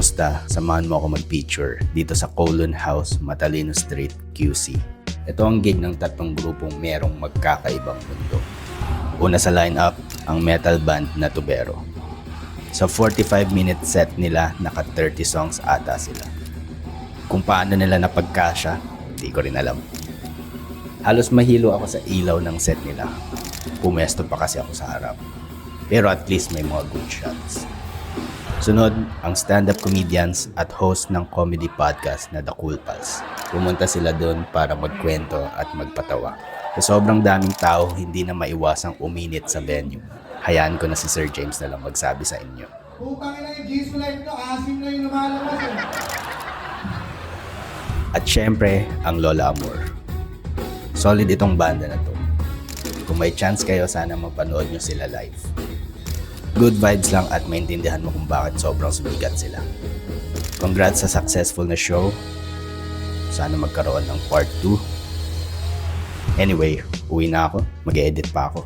Kumusta? Samahan mo ako mag-feature dito sa Colon House, Matalino Street, QC. Ito ang gig ng tatlong grupong merong magkakaibang mundo. Una sa lineup, ang metal band na Tubero. Sa 45-minute set nila, naka 30 songs ata sila. Kung paano nila napagkasya, hindi ko rin alam. Halos mahilo ako sa ilaw ng set nila. Pumesto pa kasi ako sa harap. Pero at least may mga good shots. Sunod, ang stand-up comedians at host ng comedy podcast na The Cool Pals. Pumunta sila doon para magkwento at magpatawa. Sa sobrang daming tao, hindi na maiwasang uminit sa venue. Hayaan ko na si Sir James na lang magsabi sa inyo. Putang ina yung G's Life to, asim na yung lumalabas eh. At syempre, ang Lola Amor. Solid itong banda na to. Kung may chance kayo, sana mapanood nyo sila live. Good vibes lang at maintindihan mo kung bakit sobrang sumikat sila. Congrats sa successful na show. Sana magkaroon ng part 2. Anyway, uwi na ako. Mag-edit pa ako.